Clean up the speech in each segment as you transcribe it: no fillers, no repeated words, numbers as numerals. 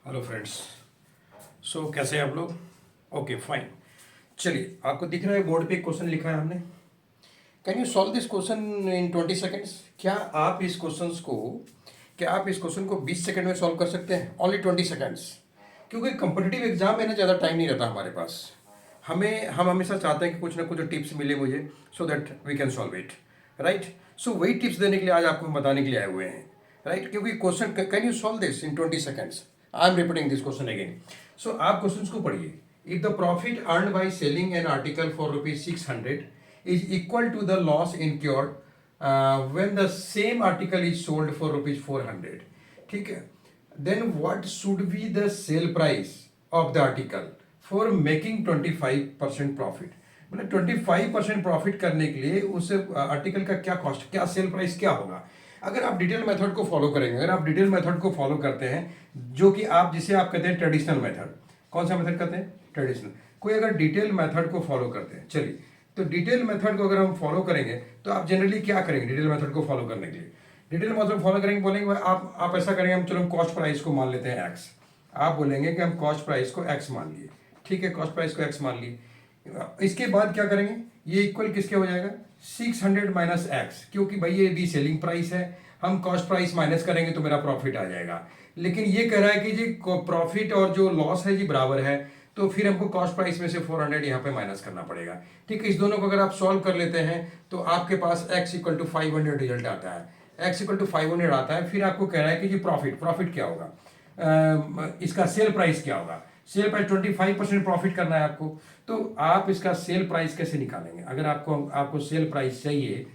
Hello friends. कैसे हैं आप लोग? Okay fine. चलिए, आपको दिख रहा है बोर्ड पे एक क्वेश्चन लिखा है हमने। Can you solve this question in 20 seconds? क्या आप इस क्वेश्चन को 20 सेकंड में सॉल्व कर सकते हैं? Only 20 seconds. क्योंकि कंपटीटिव एग्जाम में ना ज़्यादा टाइम नहीं रहता हमारे पास। हम हमेशा चाहते हैं कि कुछ ना कुछ टिप्स मिले मुझे, so that we can solve it. Right. So वही टिप्स देने के लिए आज आपको हम बताने के लिए आए हुए हैं। राइट, क्योंकि question can you solve this in 20 seconds? I am repeating this question again. So आप क्वेश्चन को पढ़िए। If the profit earn by selling an article for ₹600 is equal to the loss incurred when the same article is sold for ₹400, ठीक है? Then what should be the sale price of the article for making 25% profit? मतलब 25% profit करने के लिए उस article का क्या cost, क्या सेल प्राइस क्या होगा? अगर आप डिटेल मेथड को फॉलो करेंगे, अगर आप डिटेल मेथड को फॉलो करते हैं, जो कि जिसे आप कहते हैं ट्रेडिशनल मेथड। कौन सा मेथड कहते हैं? ट्रेडिशनल। कोई अगर डिटेल मेथड को फॉलो करते हैं, चलिए, तो डिटेल मेथड को अगर हम फॉलो करेंगे तो आप जनरली क्या करेंगे डिटेल मेथड को फॉलो करने के लिए? डिटेल मेथड फॉलो करेंगे, बोलेंगे भाई आप ऐसा करेंगे, हम चलो कॉस्ट प्राइस को मान लेते हैं एक्स। आप बोलेंगे कि हम कॉस्ट प्राइस को एक्स मान लिए, ठीक है, कॉस्ट प्राइस को एक्स मान लिए। इसके बाद क्या करेंगे? ये इक्वल किसके हो जाएगा? 600 माइनस एक्स, क्योंकि भाई ये भी सेलिंग प्राइस है, हम कॉस्ट प्राइस माइनस करेंगे तो मेरा प्रॉफिट आ जाएगा। लेकिन ये कह रहा है कि जी प्रॉफिट और जो लॉस है जी बराबर है, तो फिर हमको कॉस्ट प्राइस में से 400 यहाँ पे माइनस करना पड़ेगा। ठीक है, इस दोनों को अगर आप सॉल्व कर लेते हैं तो आपके पास x इक्वल टू 500 रिजल्ट आता है। x इक्वल टू 500 आता है, फिर आपको कह रहा है कि जी प्रॉफिट क्या होगा, इसका सेल प्राइस क्या होगा? सेल प्राइस 25% प्रॉफिट करना है आपको। तो आप इसका सेल प्राइस कैसे निकालेंगे? अगर आपको सेल प्राइस चाहिए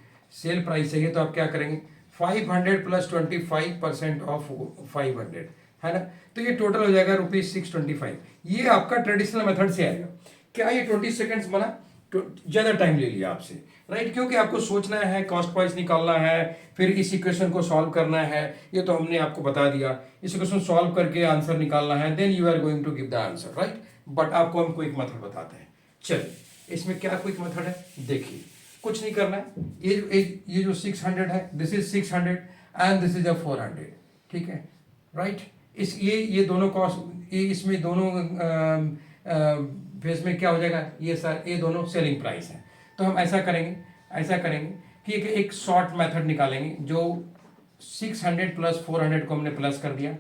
तो आप क्या करेंगे? 500 प्लस 25% ऑफ 500, है ना? तो ये टोटल हो जाएगा ₹625। ये आपका ट्रेडिशनल मेथड से आएगा। क्या ये 20 सेकेंड्स बना? तो ज़्यादा टाइम ले लिया आपसे, राइट? क्योंकि आपको सोचना है, कॉस्ट प्राइस निकालना है, फिर इस इक्वेशन को सॉल्व करना है। ये तो हमने आपको बता दिया। इस इक्वेशन सॉल्व करके आंसर निकालना है, then you are going to give the answer, right? But आपको हम क्विक मेथड बताते हैं। चलिए, इसमें क्या क्विक मेथड है देखिए। कुछ नहीं करना है। ये जो 600 है, this is 600 and this is अ 400, ठीक है, राइट? ये दोनों कॉस्ट, इसमें दोनों फेस में क्या हो जाएगा? ये दोनों सेलिंग प्राइस है। तो हम ऐसा करेंगे कि एक शॉर्ट मेथड निकालेंगे, जो 600 प्लस 400 को हमने प्लस कर दिया।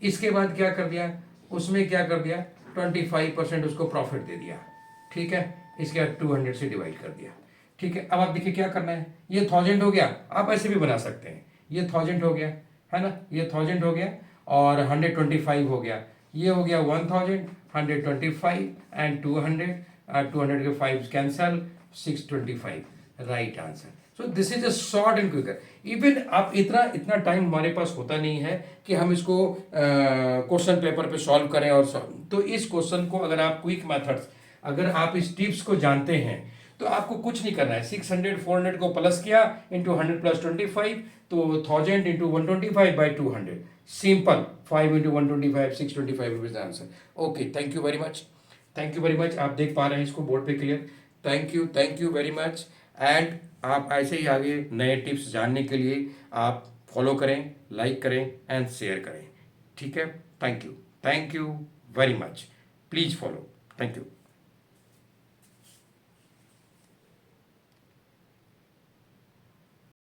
इसके बाद क्या कर दिया? उसमें क्या कर दिया? 25% उसको प्रॉफिट दे दिया, ठीक है। इसके बाद 200 से डिवाइड कर दिया, ठीक है। अब आप देखिए क्या करना है। ये 1000 हो गया, आप ऐसे भी बना सकते हैं। ये 1000 हो गया, है ना? ये 1000 हो गया और 125 हो गया। ये हो गया 1000, 125 एंड 200। 200 के 5 cancel, 625, right answer. So this is a short and quicker. Even आप इतना टाइम हमारे पास होता नहीं है कि हम इसको क्वेश्चन पेपर पे सॉल्व करें और तो इस क्वेश्चन को अगर आप क्विक मेथड्स, अगर आप इस टिप्स को जानते हैं तो आपको कुछ नहीं करना है। 600 400 को प्लस किया इंटू 100 प्लस 25, तो 1000 into 125 by 200, simple. 5 into 125, 625 rupees answer. Okay, thank you very much. आप देख पा रहे हैं इसको बोर्ड पे clear? Thank you very much. And आप ऐसे ही आगे नए टिप्स जानने के लिए आप फॉलो करें, लाइक करें एंड शेयर करें, ठीक है? Thank you very much. Please follow. Thank you.